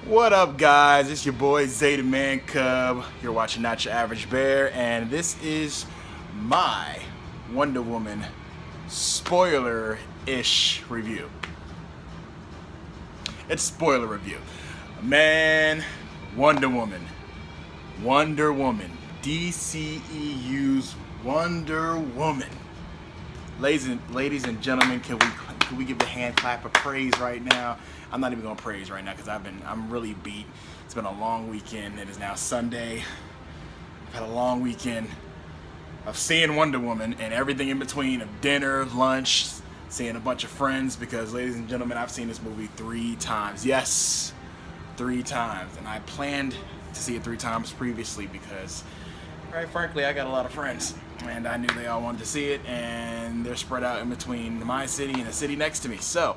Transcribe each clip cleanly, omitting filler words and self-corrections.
What up, guys? It's your boy Zeta Man Cub. You're watching Not Your Average Bear, and this is my Wonder Woman spoiler-ish review. It's spoiler review. Man, Wonder Woman. DCEU's Wonder Woman. Ladies and gentlemen, can we give the hand clap of praise right now? I'm not even gonna praise right now because I'm really beat. It's been a long weekend. It is now Sunday. I've had a long weekend of seeing Wonder Woman and everything in between, of dinner, lunch, seeing a bunch of friends, because ladies and gentlemen, I've seen this movie 3 times. Yes, 3 times. And I planned to see it 3 times previously because, quite frankly, I got a lot of friends. And I knew they all wanted to see it, and they're spread out in between my city and the city next to me. So,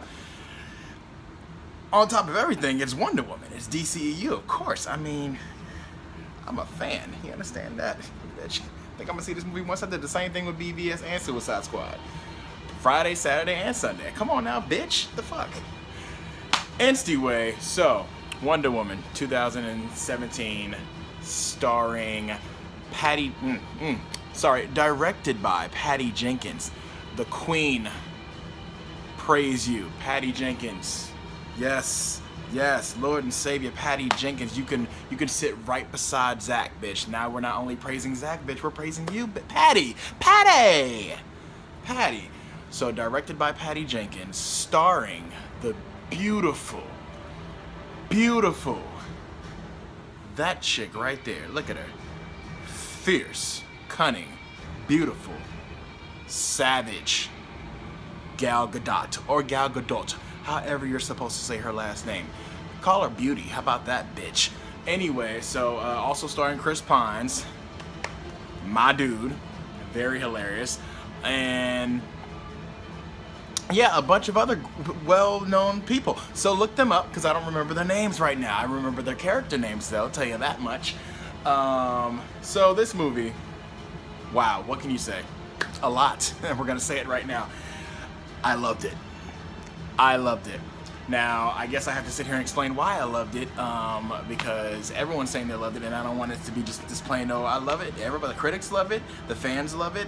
on top of everything, it's Wonder Woman. It's DCEU, of course. I mean, I'm a fan. You understand that? Bitch. I think I'm gonna see this movie once. I did the same thing with BVS and Suicide Squad. Friday, Saturday, and Sunday. Come on now, bitch. The fuck? Anyway, so, Wonder Woman 2017, starring directed by Patty Jenkins, the Queen. Praise you, Patty Jenkins. Yes, Lord and Savior Patty Jenkins. You can sit right beside Zach, bitch. Now we're not only praising Zach, bitch, we're praising you, but Patty. So directed by Patty Jenkins, starring the beautiful, that chick right there. Look at her. Fierce, cunning, beautiful, savage, Gal Gadot, however you're supposed to say her last name. Call her Beauty. How about that, bitch? Anyway, so also starring Chris Pines, my dude, very hilarious, and yeah, a bunch of other well-known people. So look them up because I don't remember their names right now. I remember their character names though, I'll tell you that much. So this movie, wow, what can you say? A lot. We're gonna say it right now. I loved it. Now, I guess I have to sit here and explain why I loved it, because everyone's saying they loved it, and I don't want it to be just plain, oh, I love it. Everybody, the critics love it, the fans love it,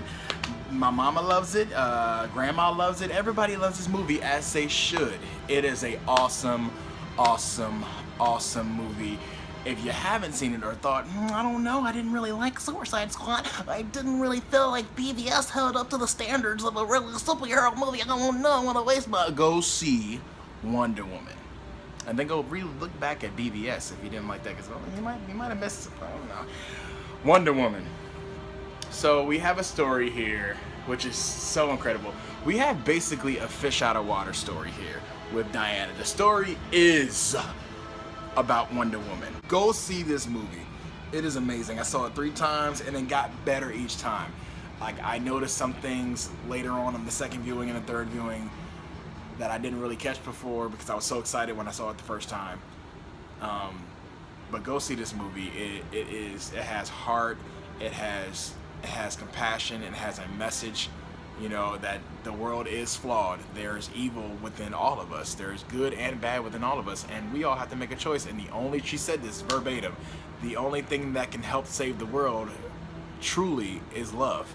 my mama loves it, grandma loves it. Everybody loves this movie, as they should. It is a awesome movie. If you haven't seen it or thought, I don't know, I didn't really like Suicide Squad, I didn't really feel like BVS held up to the standards of a really superhero movie, I don't know, I want to waste my... Go see Wonder Woman. And then go really look back at BVS if you didn't like that, because you might have missed it, I don't know. Wonder Woman. So we have a story here, which is so incredible. We have basically a fish out of water story here with Diana. The story is about Wonder Woman. Go see this movie. It is amazing. I saw it 3 times and then got better each time. Like, I noticed some things later on in the second viewing and the third viewing that I didn't really catch before because I was so excited when I saw it the first time. But go see this movie. It has heart. It has compassion. It has a message. You know, that the world is flawed. There's evil within all of us. There's good and bad within all of us. And we all have to make a choice. And she said this verbatim, the only thing that can help save the world truly is love.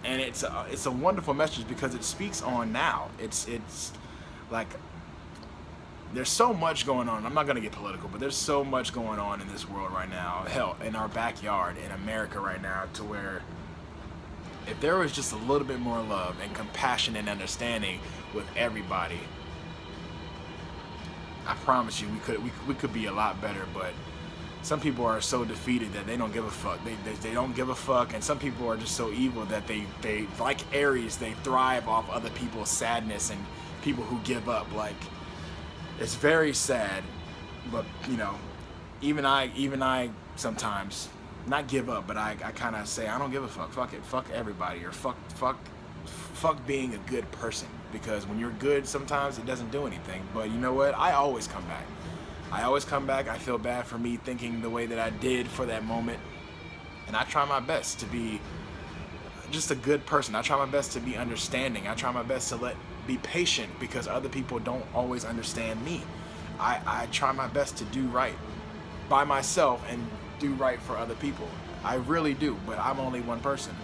And it's a wonderful message because it speaks on now. It's like, there's so much going on. I'm not going to get political, but there's so much going on in this world right now. Hell, in our backyard, in America right now, to where if there was just a little bit more love and compassion and understanding with everybody, I promise you we could be a lot better. But some people are so defeated that they don't give a fuck. They don't give a fuck, and some people are just so evil that they like Aries, they thrive off other people's sadness and people who give up. Like, it's very sad, but you know, even I sometimes not give up, but I kind of say I don't give a fuck. Fuck it. Fuck everybody, or fuck being a good person. Because when you're good, sometimes it doesn't do anything. But you know what? I always come back. I feel bad for me thinking the way that I did for that moment, and I try my best to be just a good person. I try my best to be understanding. I try my best to be patient because other people don't always understand me. I try my best to do right by myself and do right for other people. I really do, but I'm only one person.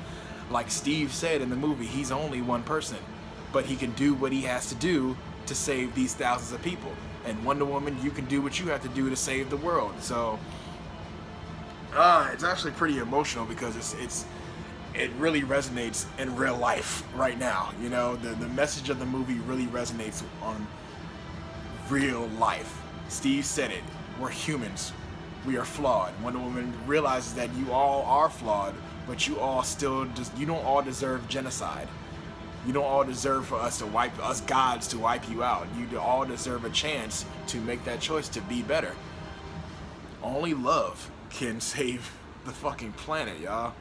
Like Steve said in the movie, he's only one person, but he can do what he has to do to save these thousands of people. And Wonder Woman, you can do what you have to do to save the world. So it's actually pretty emotional because it really resonates in real life right now. You know, the message of the movie really resonates on real life. Steve said it. We're humans. We are flawed. Wonder Woman realizes that you all are flawed, but you don't all deserve genocide. You don't all deserve for us gods to wipe you out. You all deserve a chance to make that choice to be better. Only love can save the fucking planet, y'all.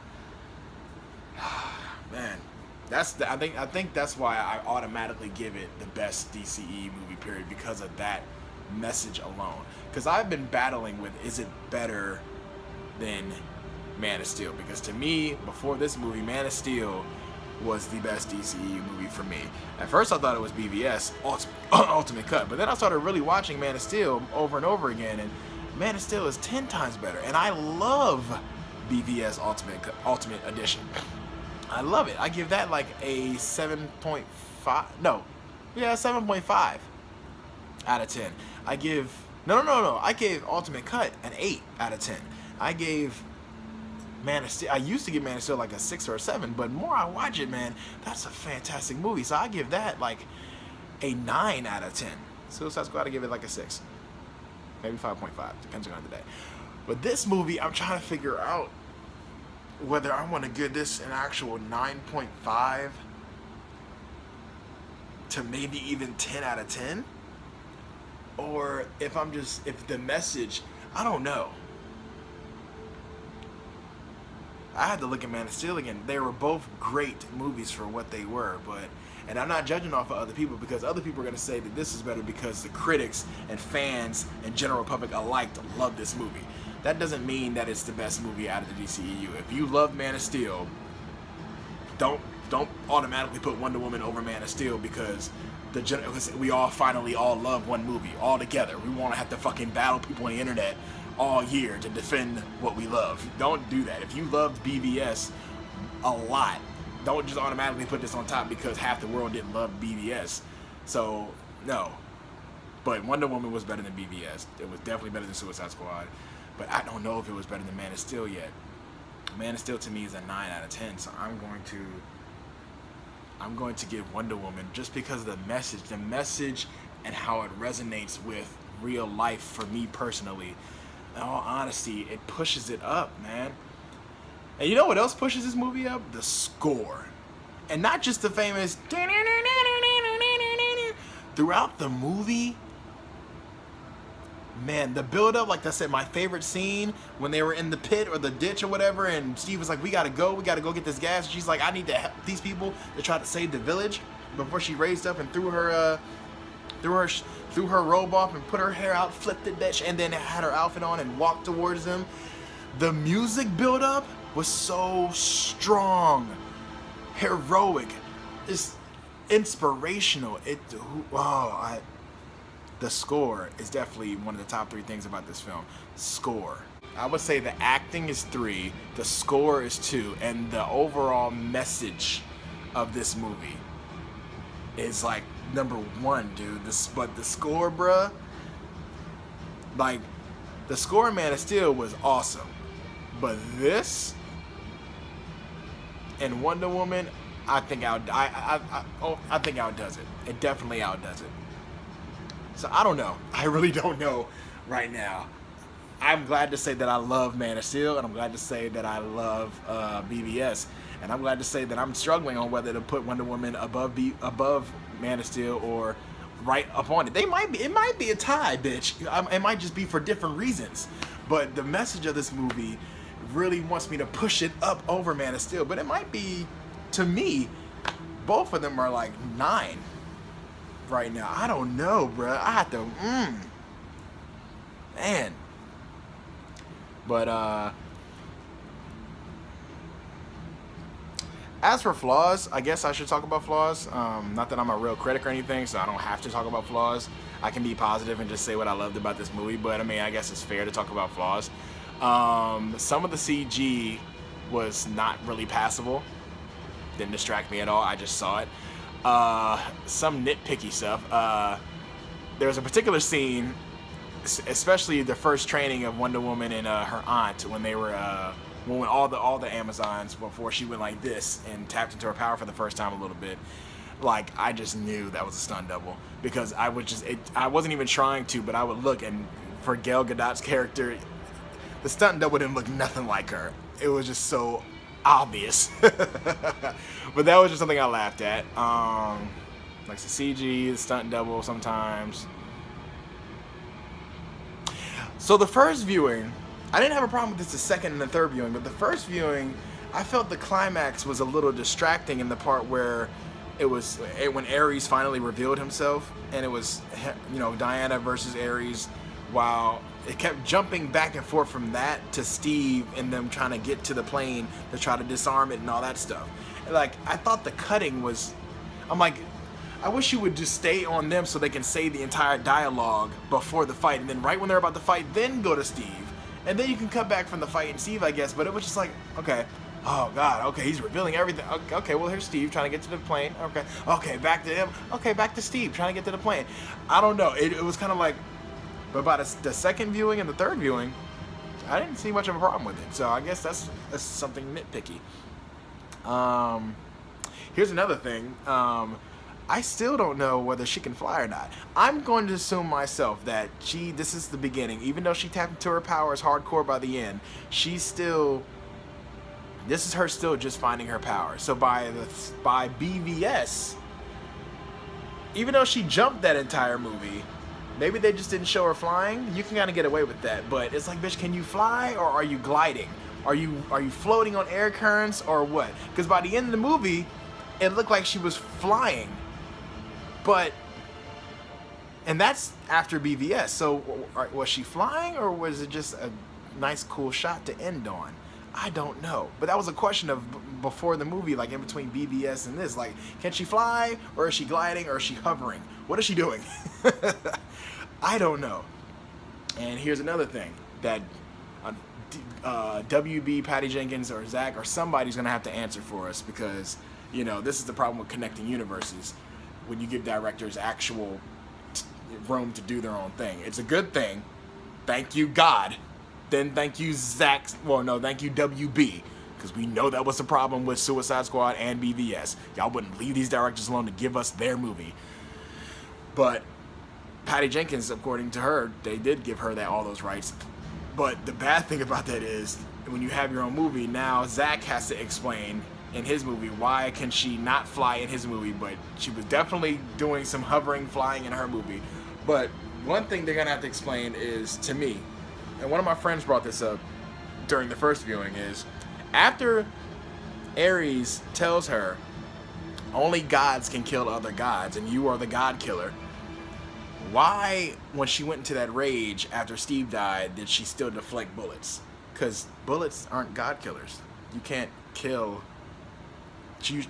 Man, I think that's why I automatically give it the best DCE movie period, because of that message alone. Because I've been battling with, is it better than Man of Steel? Because to me, before this movie, Man of Steel was the best DCE movie for me. At first I thought it was BVS, Ultimate Cut, but then I started really watching Man of Steel over and over again, and Man of Steel is 10 times better. And I love BVS Ultimate Edition. I love it. I give that like a 7.5. No. Yeah, 7.5 out of 10. I give... No. I gave Ultimate Cut an 8 out of 10. I gave Man of Steel... I used to give Man of Steel like a 6 or a 7, but more I watch it, man, that's a fantastic movie. So I give that like a 9 out of 10. Suicide Squad, I give it like a 6. Maybe 5.5. Depends on the day. But this movie, I'm trying to figure out whether I want to give this an actual 9.5 to maybe even 10 out of 10, or if the message, I don't know. I had to look at Man of Steel again. They were both great movies for what they were, and I'm not judging off of other people, because other people are going to say that this is better because the critics and fans and general public alike love this movie. That doesn't mean that it's the best movie out of the DCEU. If you love Man of Steel, don't automatically put Wonder Woman over Man of Steel because we all finally love one movie all together. We want to have to fucking battle people on the internet all year to defend what we love. Don't do that. If you loved BVS a lot, don't just automatically put this on top because half the world didn't love BVS. So, no. But Wonder Woman was better than BVS. It was definitely better than Suicide Squad. But I don't know if it was better than Man of Steel yet. Man of Steel to me is a 9 out of 10. So I'm going to give Wonder Woman just because of the message and how it resonates with real life for me personally. In all honesty, it pushes it up, man. And you know what else pushes this movie up? The score. And not just the famous throughout the movie. Man, the build-up, like I said, my favorite scene when they were in the pit or the ditch or whatever, and Steve was like, we gotta go get this gas. And she's like, I need to help these people to try to save the village, before she raised up and threw her robe off and put her hair out, flipped it, bitch, and then had her outfit on and walked towards them. The music build-up was so strong, heroic, it's inspirational. The score is definitely one of the top 3 things about this film. Score. I would say the acting is 3, the score is 2, and the overall message of this movie is like number 1, dude. But the score, bruh, like the score in Man of Steel was awesome, but this and Wonder Woman, I think outdoes it. It definitely outdoes it. So I don't know. I really don't know right now. I'm glad to say that I love Man of Steel, and I'm glad to say that I love BVS, and I'm glad to say that I'm struggling on whether to put Wonder Woman above Man of Steel or right up on it. It might be a tie, bitch. It might just be for different reasons. But the message of this movie really wants me to push it up over Man of Steel. But it might be, to me, both of them are like 9. Right now, I don't know, bruh. I have to, man. But as for flaws, I guess I should talk about flaws. Not that I'm a real critic or anything, so I don't have to talk about flaws. I can be positive and just say what I loved about this movie, but I mean, I guess it's fair to talk about flaws. Some of the CG was not really passable. Didn't distract me at all. I just saw it. Some nitpicky stuff. There was a particular scene, especially the first training of Wonder Woman and her aunt, when they were when all the Amazons, before she went like this and tapped into her power for the first time a little bit. Like, I just knew that was a stunt double, because I wasn't even trying to, but I would look, and for Gal Gadot's character, the stunt double didn't look nothing like her. It was just so obvious. But that was just something I laughed at. Like the CG, the stunt double sometimes. So the first viewing, I didn't have a problem with this the second and the third viewing, but the first viewing, I felt the climax was a little distracting in the part where it was when Ares finally revealed himself, and it was, you know, Diana versus Ares, while it kept jumping back and forth from that to Steve and them trying to get to the plane to try to disarm it and all that stuff. And like, I thought the cutting was, I'm like, I wish you would just stay on them so they can say the entire dialogue before the fight, and then right when they're about to fight, then go to Steve. And then you can cut back from the fight and Steve, I guess, but it was just like, okay, oh God, okay, he's revealing everything. Okay, well, here's Steve trying to get to the plane. Okay, back to him. Okay, back to Steve trying to get to the plane. I don't know, it was kind of like, but by the second viewing and the third viewing, I didn't see much of a problem with it. So I guess that's something nitpicky. Here's another thing. I still don't know whether she can fly or not. I'm going to assume myself that this is the beginning. Even though she tapped into her powers hardcore by the end, this is her still just finding her power. So by BVS, even though she jumped that entire movie, maybe they just didn't show her flying. You can kind of get away with that, but it's like, bitch, can you fly or are you gliding? Are you floating on air currents or what? Because by the end of the movie, it looked like she was flying. And that's after BVS. So was she flying, or was it just a nice, cool shot to end on? I don't know. But that was a question of before the movie, like in between BVS and this. Like, can she fly, or is she gliding, or is she hovering? What is she doing? I don't know. And here's another thing that WB, Patty Jenkins, or Zach, or somebody's going to have to answer for us, because, you know, this is the problem with connecting universes. When you give directors actual room to do their own thing, it's a good thing. Thank you, God. Then thank you, Zach. Well, no, thank you, WB, because we know that was the problem with Suicide Squad and BVS. Y'all wouldn't leave these directors alone to give us their movie. But Patty Jenkins, according to her, they did give her all those rights. But the bad thing about that is, when you have your own movie, now Zach has to explain in his movie why can she not fly in his movie, but she was definitely doing some hovering, flying in her movie. But one thing they're gonna have to explain is, to me, and one of my friends brought this up during the first viewing, is after Ares tells her only gods can kill other gods and you are the god killer, why, when she went into that rage after Steve died, did she still deflect bullets? Because bullets aren't god killers. You can't kill you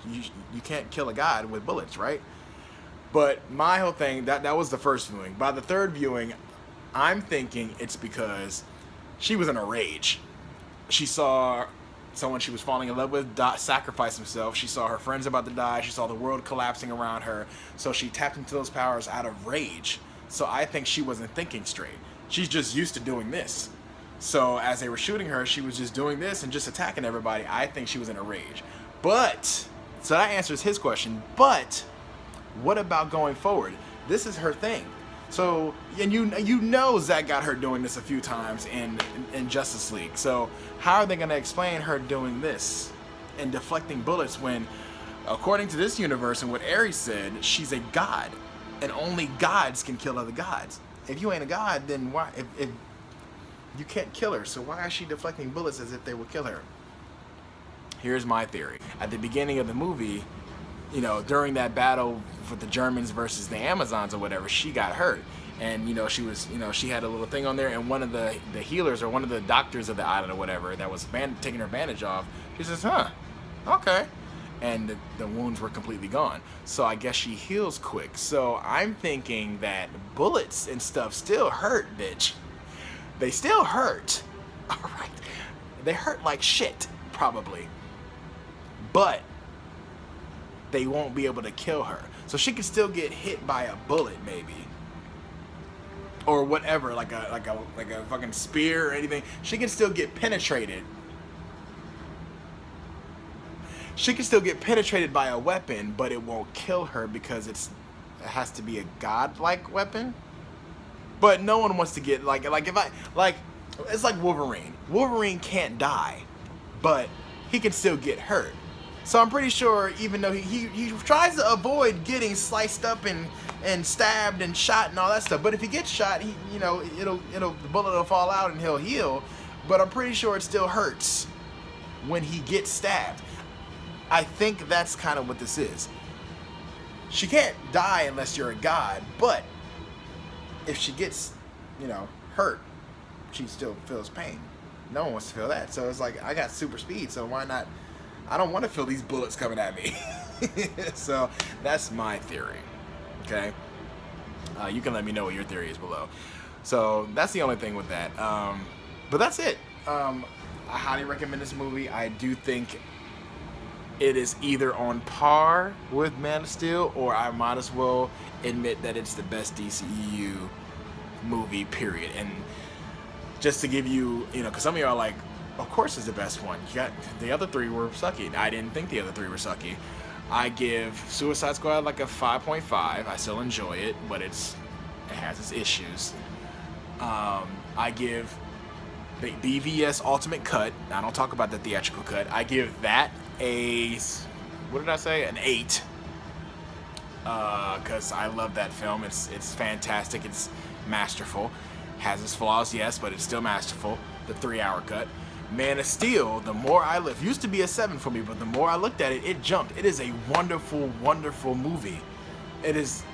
can't kill a god with bullets, right? But my whole thing, that was the first viewing. By the third viewing, I'm thinking it's because she was in a rage. She saw someone she was falling in love with sacrifice himself. She saw her friends about to die. She saw the world collapsing around her. So she tapped into those powers out of rage. So I think she wasn't thinking straight. She's just used to doing this. So as they were shooting her, she was just doing this and just attacking everybody. I think she was in a rage. But, so that answers his question. But what about going forward? This is her thing. So, and you know Zack got her doing this a few times in Justice League. So how are they going to explain her doing this and deflecting bullets when, according to this universe and what Ares said, she's a god, and only gods can kill other gods? If you ain't a god, then why? If you can't kill her, so why is she deflecting bullets as if they would kill her? Here's my theory. At the beginning of the movie, you know, during that battle with the Germans versus the Amazons or whatever, she got hurt. And, you know, she was, you know, she had a little thing on there, and one of the healers, or one of the doctors of the island or whatever, that was taking her bandage off, she says, huh, okay. and the wounds were completely gone. So I guess she heals quick. So I'm thinking that bullets and stuff still hurt, bitch. They still hurt. All right. They hurt like shit, probably. But they won't be able to kill her. So she can still get hit by a bullet, maybe. Or whatever, like a fucking spear or anything. She can still get penetrated. She can still get penetrated by a weapon, but it won't kill her because it has to be a godlike weapon. But no one wants to get it's like Wolverine. Wolverine can't die, but he can still get hurt. So I'm pretty sure, even though he tries to avoid getting sliced up and stabbed and shot and all that stuff, but if he gets shot, the bullet will fall out and he'll heal. But I'm pretty sure it still hurts when he gets stabbed. I think that's kind of what this is. She can't die unless you're a god, but if she gets, hurt, she still feels pain. No one wants to feel that. So it's like, I got super speed, so why not? I don't want to feel these bullets coming at me. So that's my theory. Okay? You can let me know what your theory is below. So that's the only thing with that. But that's it. I highly recommend this movie. I do think it is either on par with Man of Steel, or I might as well admit that it's the best DCEU movie, period. And just to give you, because some of you are like, of course it's the best one. You got the other three were sucky. I didn't think the other three were sucky. I give Suicide Squad like a 5.5. I still enjoy it, but it has its issues. I give the BVS Ultimate Cut. I don't talk about the theatrical cut. I give that what did I say? An 8. Because I love that film. It's fantastic. It's masterful. Has its flaws, yes, but it's still masterful. The 3-hour cut. Man of Steel, the more I look, used to be a 7 for me, but the more I looked at it, it jumped. It is a wonderful, wonderful movie. It is.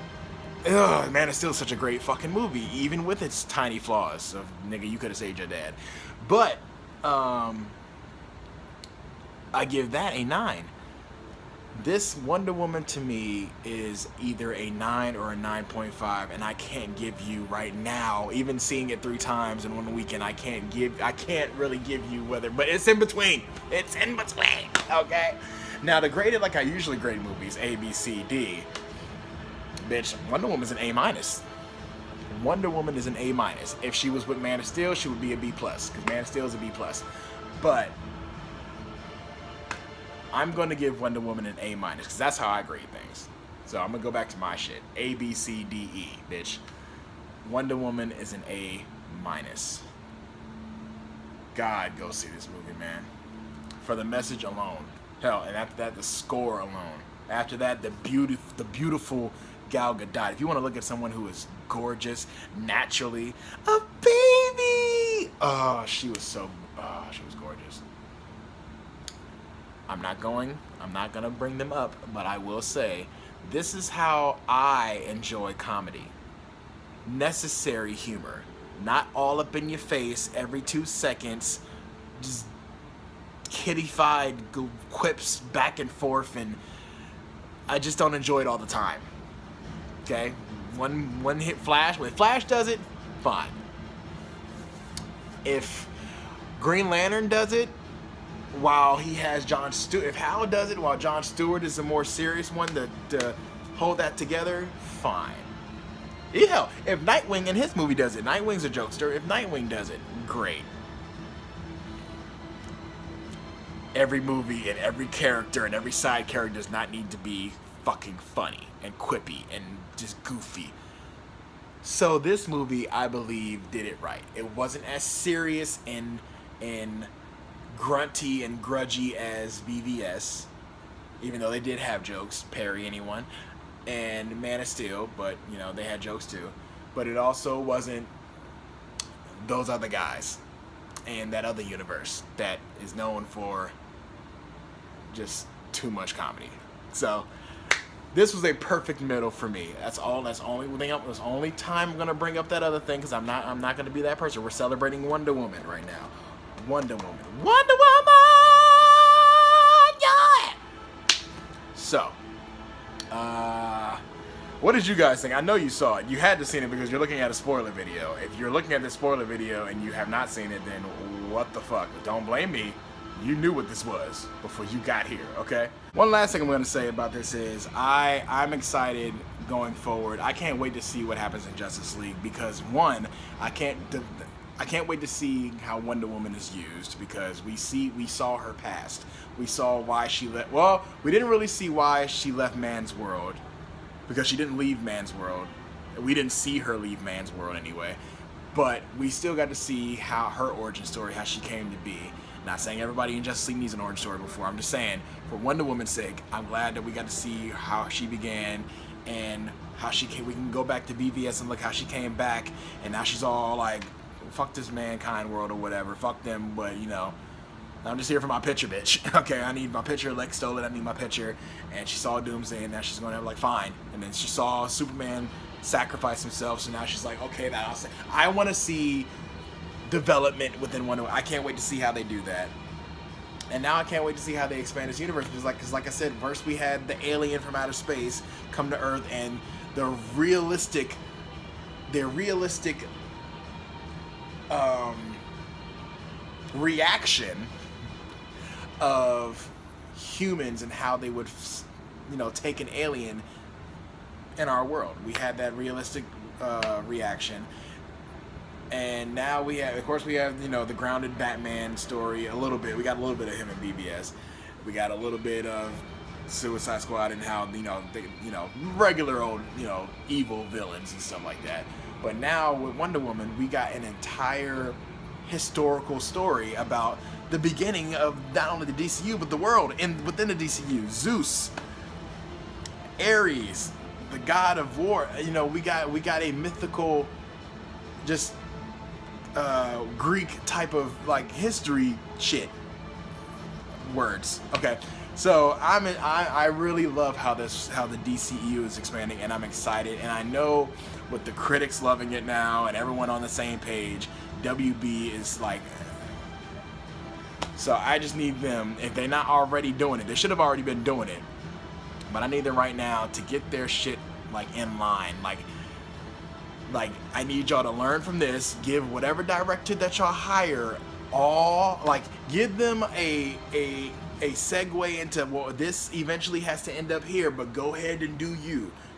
Man of Steel is such a great fucking movie, even with its tiny flaws. Of nigga, you could have saved your dad. But I give that a 9. This Wonder Woman to me is either a 9 or a 9.5, and I can't give you right now, even seeing it 3 times in one weekend, I can't really give you whether, but it's in between. It's in between, okay? Now, to grade it like I usually grade movies, A, B, C, D, bitch, Wonder Woman's an A-. Wonder Woman is an A-. If she was with Man of Steel, she would be a B+, because Man of Steel is a B+. But I'm going to give Wonder Woman an A-, because that's how I grade things. So I'm going to go back to my shit. A, B, C, D, E, bitch. Wonder Woman is an A-. God, go see this movie, man. For the message alone. Hell, and after that, the score alone. After that, the beautiful Gal Gadot. If you want to look at someone who is gorgeous, naturally, a baby. She was gorgeous. I'm not gonna bring them up, but I will say, this is how I enjoy comedy. Necessary humor. Not all up in your face every 2 seconds, just kiddified quips back and forth, and I just don't enjoy it all the time. Okay? One hit Flash. When Flash does it, fine. If Green Lantern does it, while he has John Stewart, if Hal does it while John Stewart is a more serious one to hold that together, fine. Hell, if Nightwing in his movie does it, Nightwing's a jokester. If Nightwing does it, great. Every movie and every character and every side character does not need to be fucking funny and quippy and just goofy. So this movie, I believe, did it right. It wasn't as serious and grunty and grudgy as BVS, even though they did have jokes, Perry, anyone, and Man of Steel, but they had jokes too. But it also wasn't those other guys and that other universe that is known for just too much comedy. So this was a perfect middle for me. That's all. That's the only time I'm gonna bring up that other thing, because I'm not gonna be that person. We're celebrating Wonder Woman right now. Wonder Woman. Wonder Woman! Yeah! So, what did you guys think? I know you saw it. You had to see it because you're looking at a spoiler video. If you're looking at the spoiler video and you have not seen it, then what the fuck? Don't blame me. You knew what this was before you got here, okay? One last thing I'm going to say about this is I'm excited going forward. I can't wait to see what happens in Justice League because, one, I can't wait to see how Wonder Woman is used because we saw her past. We saw why she left. Well, we didn't really see why she left Man's World because she didn't leave Man's World. We didn't see her leave Man's World anyway. But we still got to see how her origin story, how she came to be. Not saying everybody in Justice League needs an origin story before. I'm just saying, for Wonder Woman's sake, I'm glad that we got to see how she began and how she came. We can go back to BVS and look how she came back, and now she's all like, fuck this mankind world or whatever. Fuck them, but you know, I'm just here for my picture, bitch. Okay, I need my picture. Lex stole it. I need my picture. And she saw Doomsday, and now she's going to have like, fine. And then she saw Superman sacrifice himself, so now she's like, okay, that I'll say. I want to see development within Wonder Woman. I can't wait to see how they do that. And now I can't wait to see how they expand this universe. Because like I said, first we had the alien from outer space come to Earth, and the realistic reaction of humans and how they would, you know, take an alien in our world. We had that realistic reaction. And now we have, of course, we have, you know, the grounded Batman story a little bit. We got a little bit of him in BBS. We got a little bit of Suicide Squad and how, you know, regular old, you know, evil villains and stuff like that. But now with Wonder Woman, we got an entire historical story about the beginning of not only the DCU but the world and within the DCU. Zeus, Ares, the god of war. You know, we got a mythical, just Greek type of like history shit words. Okay, so I really love how the DCEU is expanding, and I'm excited. And I know with the critics loving it now and everyone on the same page, WB is like. So I just need them, if they're not already doing it, they should have already been doing it. But I need them right now to get their shit like in line, like I need y'all to learn from this. Give whatever director that y'all hire give them a segue into, well, this eventually has to end up here, but go ahead and do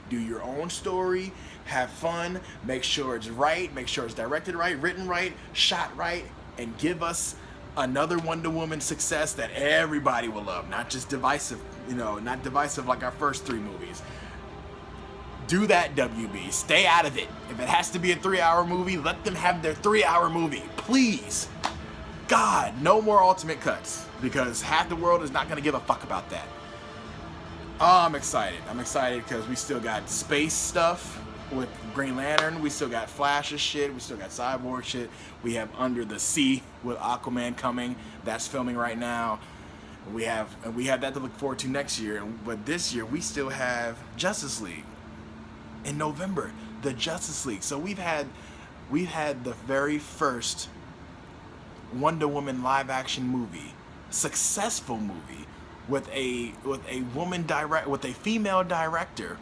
your own story, have fun, make sure it's right, make sure it's directed right, written right, shot right, and give us another Wonder Woman success that everybody will love, not just divisive, not divisive like our first 3 movies. Do that, WB. Stay out of it. If it has to be a 3-hour movie, let them have their 3-hour movie. Please. God, no more ultimate cuts, because half the world is not going to give a fuck about that. Oh, I'm excited. I'm excited because we still got space stuff with Green Lantern. We still got Flash's shit. We still got Cyborg shit. We have Under the Sea with Aquaman coming. That's filming right now. We have that to look forward to next year. But this year, we still have Justice League. In November, the Justice League. So we've had the very first Wonder Woman live action movie, successful movie, with a female director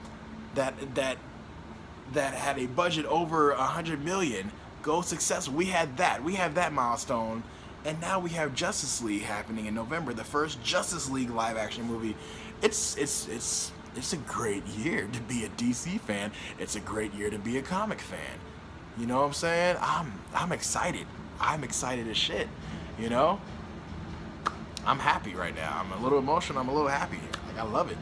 that had a budget over $100 million. Go successful. We have that milestone, and now we have Justice League happening in November, the first Justice League live action movie. It's a great year to be a DC fan. It's a great year to be a comic fan. You know what I'm saying? I'm excited. I'm excited as shit. You know? I'm happy right now. I'm a little emotional. I'm a little happy. Like, I love it.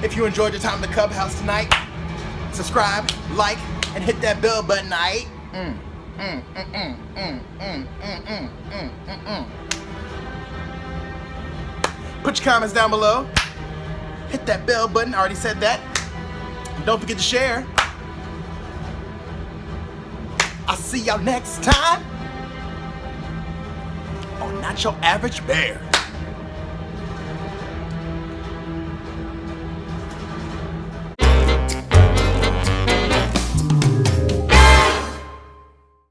If you enjoyed your time in the Cub House tonight, subscribe, like, and hit that bell button, aight? Put your comments down below. Hit that bell button. I already said that. And don't forget to share. I'll see y'all next time on Not Your Average Bear.